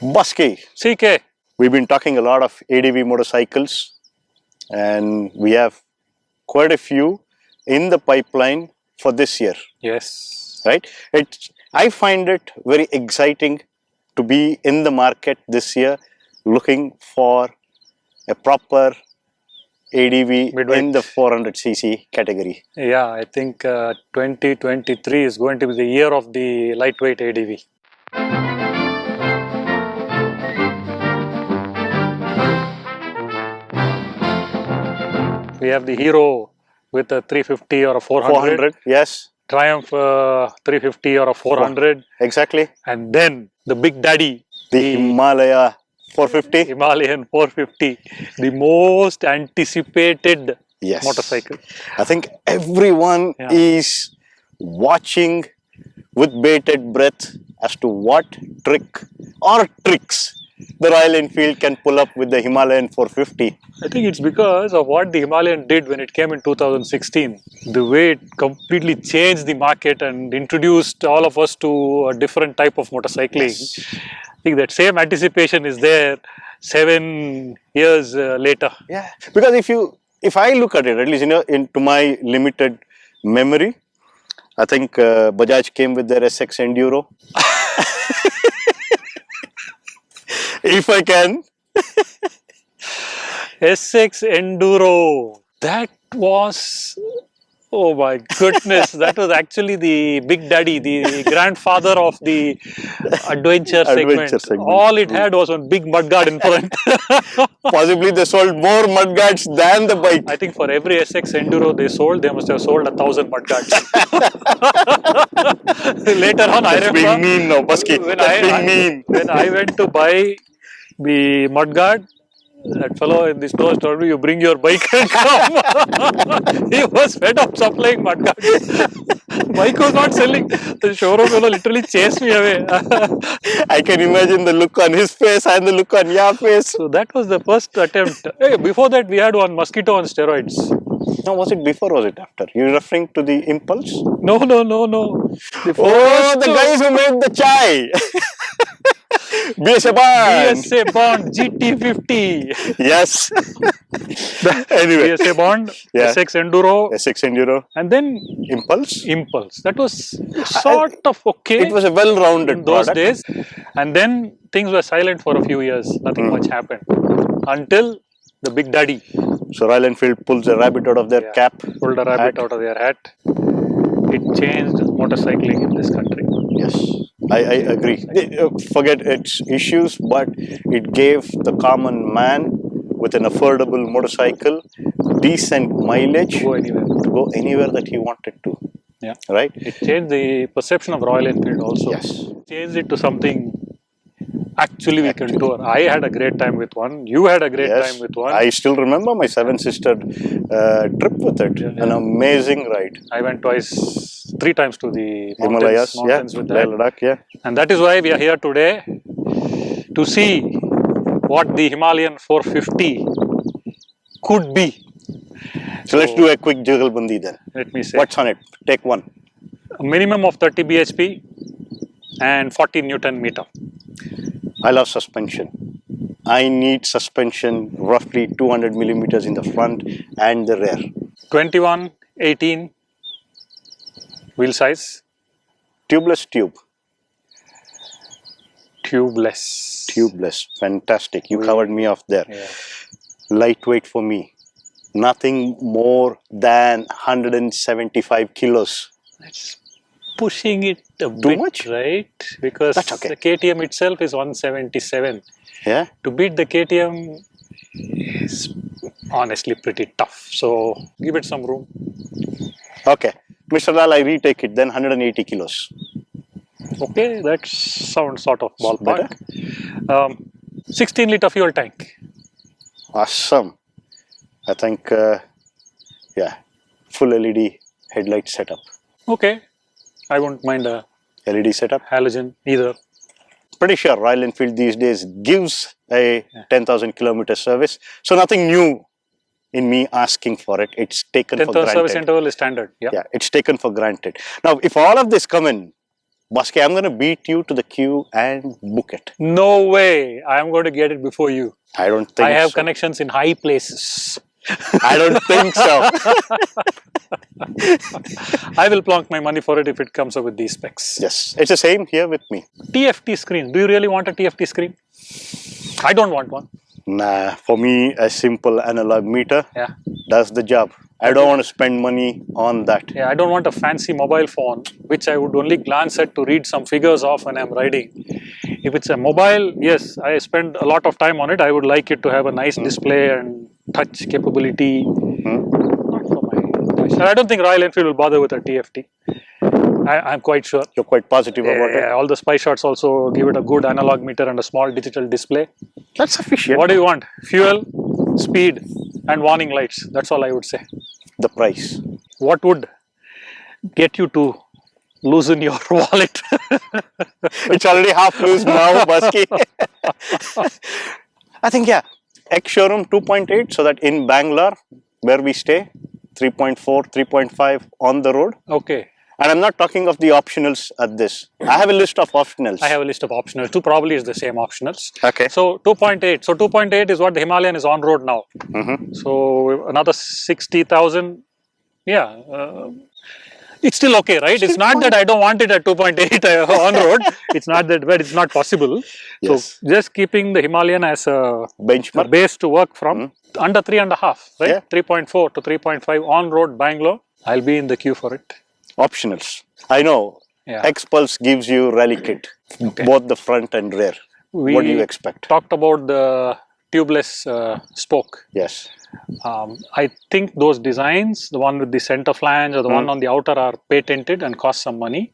Busky. CK. We've been talking a lot of ADV motorcycles and we have quite a few in the pipeline for this year. Yes. Right? I find it very exciting to be in the market this year looking for a proper ADV Midweight. in the 400cc category. Yeah, I think 2023 is going to be the year of the lightweight ADV. We have the Hero with a 350 or a 400. 400, yes. Triumph 350 or a 400. Exactly. And then the big daddy. The Himalaya 450. Himalayan 450. The most anticipated motorcycle. I think everyone is watching with bated breath as to what trick or tricks the Royal Enfield can pull up with the Himalayan 450. I think it's because of what the Himalayan did when it came in 2016. The way it completely changed the market and introduced all of us to a different type of motorcycling. Yes. I think that same anticipation is there 7 years later. Yeah, because if I look at it, at least into my limited memory, I think Bajaj came with their SX Enduro. If I can. SX Enduro. That was, oh my goodness, that was actually the big daddy, the grandfather of the adventure segment. All it had was one big mudguard in front. Possibly they sold more mudguards than the bike. I think for every SX Enduro they must have sold 1,000 mudguards. Later on, I remember being mean now, Busky. When I went to buy the mudguard, that fellow in the store told me, you bring your bike and come. He was fed up supplying mudguards. Bike was not selling. The showroom fellow literally chased me away. I can imagine the look on his face and the look on your face. So that was the first attempt. Hey, before that we had one Mosquito on steroids. No, was it before or was it after? You're referring to the Impulse? No. The guys who made the chai. BSA Bond GT50. Yes. Anyway. BSA Bond, SX Enduro. And then Impulse. That was sort of okay. It was a well-rounded in those product. days. And then things were silent for a few years. Nothing much happened. Until the big daddy. So Royal Enfield pulls a rabbit out of their cap. Pulled a rabbit out of their hat. It changed motorcycling in this country. Yes, I agree. Forget its issues, but it gave the common man with an affordable motorcycle decent mileage to go anywhere that he wanted to. Yeah. Right? It changed the perception of Royal Enfield also. Yes. Changed it to something actually we can tour. I had a great time with one. You had a great time with one. I still remember my Seven Sister trip with it. An amazing ride. I went 3 times to the Himalayas, mountains with that. Ladakh, And that is why we are here today to see what the Himalayan 450 could be. So let's do a quick jugalbandi then. Let me say. What's on it? Take one. A minimum of 30 bhp and 40 Newton meter. I love suspension. I need suspension roughly 200 millimeters in the front and the rear. 21/18 wheel size. Tubeless tube. Tubeless. Fantastic. You covered me off there. Yeah. Lightweight for me. Nothing more than 175 kilos. That's pushing it a Too bit, much? right? Because That's okay. the KTM itself is 177. Yeah. To beat the KTM is honestly pretty tough. So give it some room. Okay. Mr. Lal, I retake it then 180 kilos. Okay, that sounds sort of ballpark. 16-liter fuel tank. Awesome. I think, full LED headlight setup. Okay, I won't mind a LED setup. halogen either. Pretty sure Royal Enfield these days gives a 10,000 kilometer service. So nothing new in me asking for it. It's taken for granted. Service interval is standard. Yeah, it's taken for granted. Now, if all of this come in, Baski, I'm going to beat you to the queue and book it. No way. I am going to get it before you. I don't think I have so. connections in high places. I don't think so. I will plonk my money for it if it comes up with these specs. Yes, it's the same here with me. TFT screen. Do you really want a TFT screen? I don't want one. Nah, for me, a simple analog meter does the job. I don't want to spend money on that. Yeah, I don't want a fancy mobile phone, which I would only glance at to read some figures off when I'm riding. If it's a mobile, yes, I spend a lot of time on it. I would like it to have a nice display and touch capability. Not for my passion. I don't think Royal Enfield will bother with a TFT. I'm quite sure. You're quite positive about it. All the spy shots also give it a good analog meter and a small digital display. That's sufficient. What do you want? Fuel, speed, and warning lights. That's all I would say. The price. What would get you to loosen your wallet? It's already half loose now, Baski. I think, yeah, ex-showroom 2.8, so that in Bangalore, where we stay, 3.4, 3.5 on the road. Okay. And I'm not talking of the optionals at this. I have a list of optionals. I have a list of optionals. 2 probably is the same optionals. Okay. So 2.8. So 2.8 is what the Himalayan is on road now. So another 60,000. Yeah. It's still okay, right? It's not that I don't want it at 2.8 on road. It's not that, but it's not possible. Yes. So just keeping the Himalayan as a benchmark base to work from, under 3.5, right? Yeah. 3.4 to 3.5 on road Bangalore. I'll be in the queue for it. Optionals. I know. X-Pulse gives you rally kit, both the front and rear. What do you expect? Talked about the tubeless spoke. Yes. I think those designs, the one with the center flange or the one on the outer, are patented and cost some money.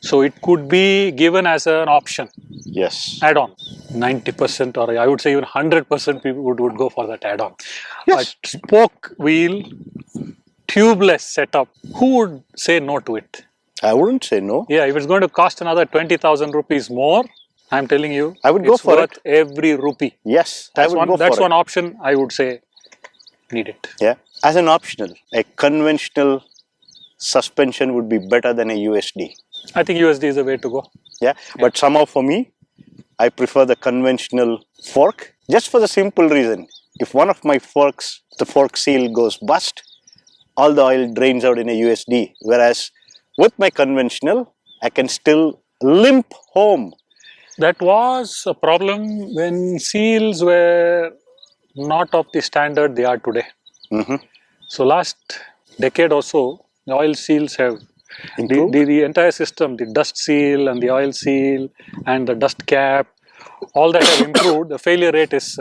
So it could be given as an option. Yes. Add-on. 90% or I would say even 100% people would go for that add-on. Yes. But spoke wheel, tubeless setup, who would say no to it? I wouldn't say no. Yeah, if it's going to cost another 20,000 rupees more, I'm telling you, I would go for it. Every rupee. Yes, that's I would go for That's it. one option I would say need it. Yeah, as an optional, a conventional suspension would be better than a USD. I think USD is the way to go. Yeah, but somehow for me, I prefer the conventional fork just for the simple reason. If one of my forks, the fork seal goes bust, all the oil drains out in a USD. Whereas with my conventional, I can still limp home. That was a problem when seals were not of the standard they are today. So last decade or so, the oil seals have improved. The entire system, the dust seal and the oil seal and the dust cap, all that have improved. The failure rate is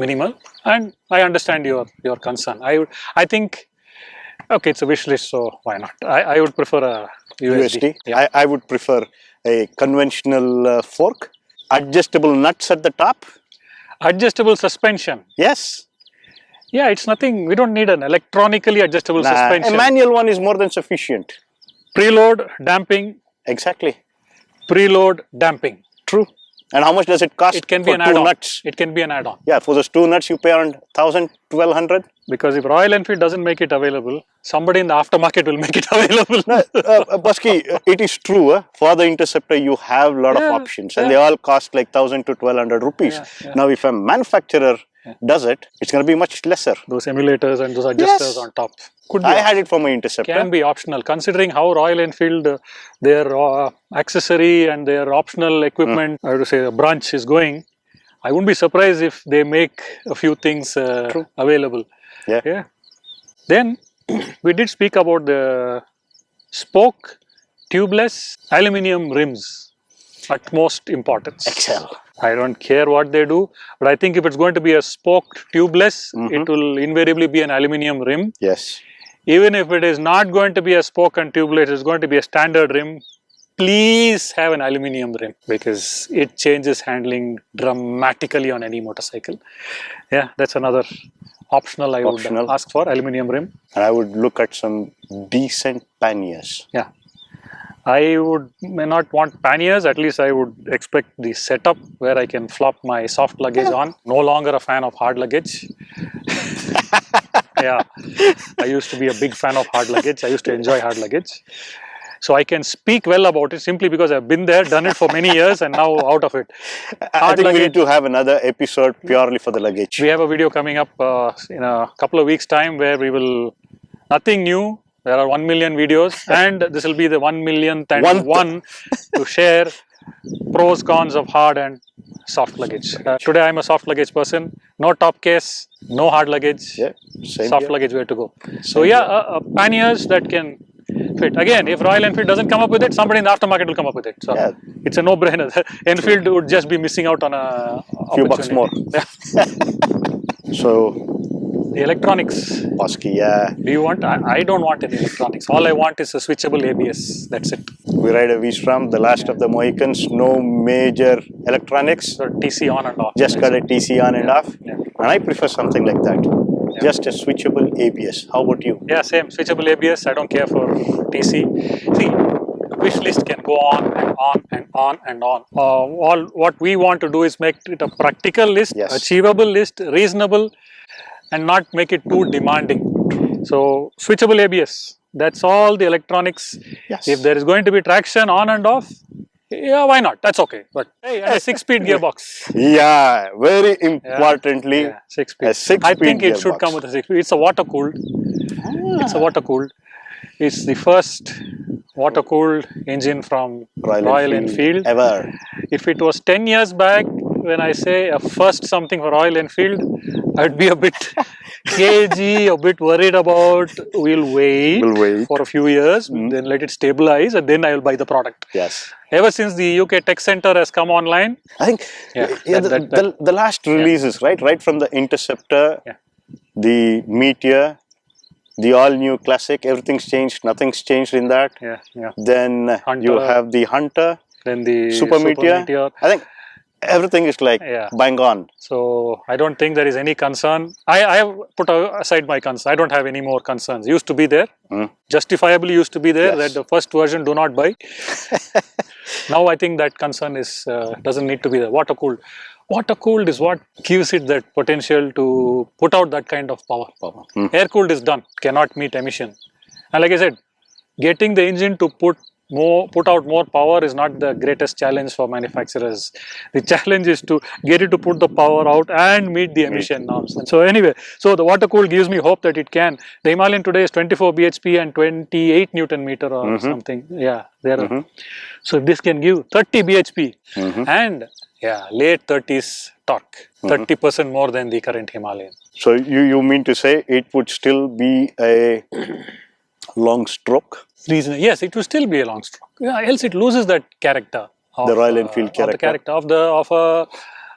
minimal, and I understand your concern. I think, okay, it's a wish list, so why not? I would prefer a USD. Yeah. I would prefer a conventional fork, adjustable nuts at the top. Adjustable suspension. Yes. Yeah, it's nothing. We don't need an electronically adjustable suspension. A manual one is more than sufficient. Preload, damping. Exactly. Preload, damping. True. And how much does it cost? It can be an add-on. It can be an add-on. Yeah, for those 2 nuts you pay around 1,000, 1,200. Because if Royal Enfield doesn't make it available, somebody in the aftermarket will make it available. No, Baski, it is true. For the Interceptor, you have a lot of options, and they all cost like 1,000 to 1,200 rupees. Now, if a manufacturer does it, it's going to be much lesser. Those emulators and those adjusters on top. Could be I had it for my Interceptor. Can be optional, considering how Royal Enfield, their accessory and their optional equipment, I would say, the branch is going. I wouldn't be surprised if they make a few things available. Yeah. Then we did speak about the spoke, tubeless, aluminium rims, utmost importance. Excel. I don't care what they do, but I think if it's going to be a spoked tubeless, it will invariably be an aluminium rim. Yes. Even if it is not going to be a spoke and tubeless, it's going to be a standard rim, please have an aluminium rim because it changes handling dramatically on any motorcycle. Yeah, that's another optional I would ask for, aluminium rim. And I would look at some decent panniers. Yeah. I may not want panniers, at least I would expect the setup where I can flop my soft luggage on. No longer a fan of hard luggage. Yeah, I used to be a big fan of hard luggage. I used to enjoy hard luggage. So I can speak well about it simply because I've been there, done it for many years, and now out of it. I think we need to have another episode purely for the luggage. We have a video coming up in a couple of weeks' time where we will, nothing new. There are 1 million videos, and this will be the 1 millionth and one to share pros, cons of hard and soft luggage. Today I'm a soft luggage person. No top case, no hard luggage. Yeah, soft luggage way to go. So yeah, panniers that can fit. Again, if Royal Enfield doesn't come up with it, somebody in the aftermarket will come up with it. So it's a no-brainer. Enfield would just be missing out on a few bucks more. Yeah. So the electronics. Pasky, yeah. Do you want? I don't want any electronics. All I want is a switchable ABS. That's it. We ride a V-Strom, the last of the Mohicans. No major electronics. So TC on and off. Just got a TC on and off. Yeah. And I prefer something like that. Yeah. Just a switchable ABS. How about you? Yeah, same. Switchable ABS. I don't care for TC. See, Wishlist can go on and on and on and on. All what we want to do is make it a practical list, achievable list, reasonable, and not make it too demanding. So switchable ABS. That's all the electronics. Yes. If there is going to be traction on and off, yeah, why not? That's okay. But hey, and a 6-speed gearbox. Yeah, very importantly, Yeah, 6-speed. a 6-speed I think it gearbox. should come with a 6-speed. It's a water cooled. It's a water cooled. It's the first water cooled engine from Royal Enfield ever. If it was 10 years back, when I say a first something for Royal Enfield, I'd be a bit cagey, a bit worried about. We'll wait for a few years, then let it stabilize, and then I will buy the product. Yes. Ever since the UK Tech Center has come online, I think the last releases, right from the Interceptor, the Meteor, the all-new Classic, everything's changed, nothing's changed in that. Then you have the Hunter, then the Super Meteor. I think everything is like bang on. So I don't think there is any concern. I have put aside my concerns. I don't have any more concerns. Used to be there, justifiably used to be there, that the first version do not buy. Now I think that concern is doesn't need to be there. Water cooled. Water cooled is what gives it that potential to put out that kind of power. Air cooled is done, cannot meet emission. And like I said, getting the engine to put out more power is not the greatest challenge for manufacturers. The challenge is to get it to put the power out and meet the emission norms. And so anyway, so the water cooled gives me hope that it can. The Himalayan today is 24 bhp and 28 Newton meter or something. Yeah, there. So if this can give 30 bhp and late 30s torque, 30% more than the current Himalayan. So you mean to say it would still be a long stroke? Yes, it will still be a long stroke. Yeah, else it loses that character. Of, the Royal Enfield character. Of a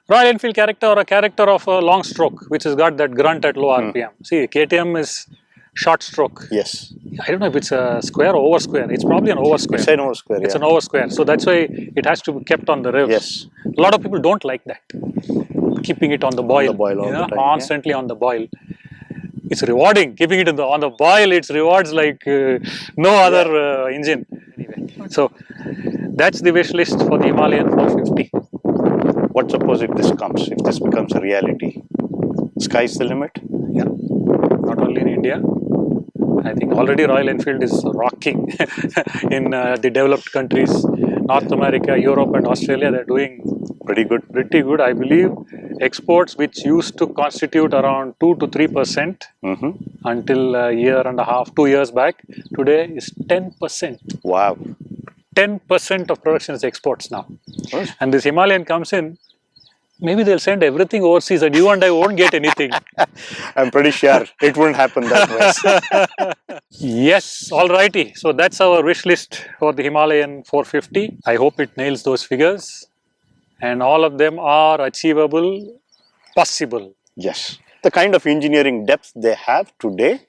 Royal Enfield character or a character of a long stroke, which has got that grunt at low RPM. See, KTM is short stroke. Yes. I don't know if it's a square or over square. It's probably an over square. It's an over square. It's an over square. So that's why it has to be kept on the ribs. Yes. A lot of people don't like that. Keeping it on the boil. All the time, constantly on the boil. It's rewarding. Keeping it on the boil, it's rewards like no other engine. Anyway, so that's the wish list for the Himalayan 450. What suppose if this becomes a reality? Sky's the limit? Yeah. Not only in India. I think already Royal Enfield is rocking in the developed countries. North America, Europe and Australia, they're doing pretty good. I believe exports, which used to constitute around 2 to 3% until a year and a half, 2 years back, today is 10%. Wow. 10% of production is exports now. And this Himalayan comes in, maybe they'll send everything overseas and you and I won't get anything. I'm pretty sure it won't happen that way. Yes, alrighty. So that's our wish list for the Himalayan 450. I hope it nails those figures. And all of them are achievable, possible. Yes. The kind of engineering depth they have today,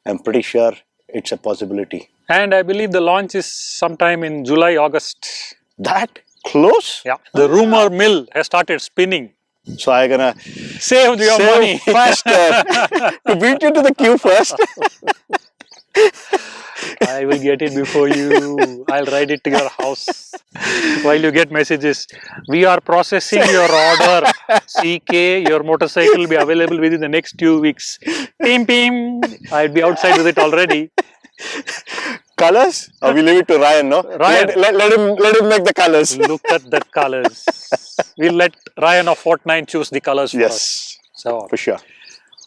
I'm pretty sure it's a possibility. And I believe the launch is sometime in July, August. That close? Yeah. The rumor mill has started spinning. So I'm gonna save your money faster to beat you to the queue first. I will get it before you. I'll ride it to your house. While you get messages, we are processing your order. CK, your motorcycle will be available within the next 2 weeks. Pim, pim. I'll be outside with it already. Colors? Or we leave it to Ryan, no? Ryan. Let him make the colors. Look at the colors. We'll let Ryan of Fortnite choose the colors for us. Yes, So, for sure.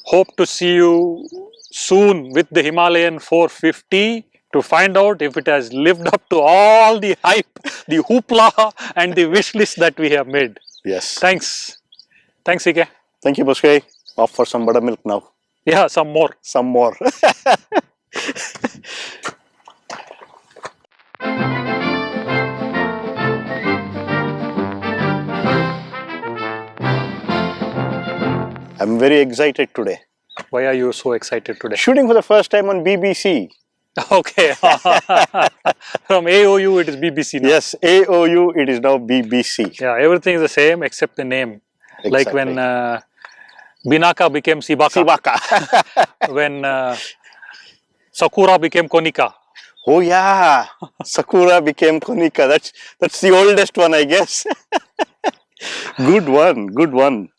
hope to see you soon with the Himalayan 450 to find out if it has lived up to all the hype, the hoopla and the wish list that we have made. Yes. Thanks. Thanks, CK. Thank you, Bosque. Off for some buttermilk now. Yeah, some more. Some more. I'm very excited today. Why are you so excited today? Shooting for the first time on BBC. Okay. From AOU, it is BBC now. Yes, AOU, it is now BBC. Yeah, everything is the same except the name. Like when Binaka became Sibaka. Sibaka. When Sakura became Konika. Oh yeah, Sakura became Konika. That's the oldest one, I guess. Good one, good one.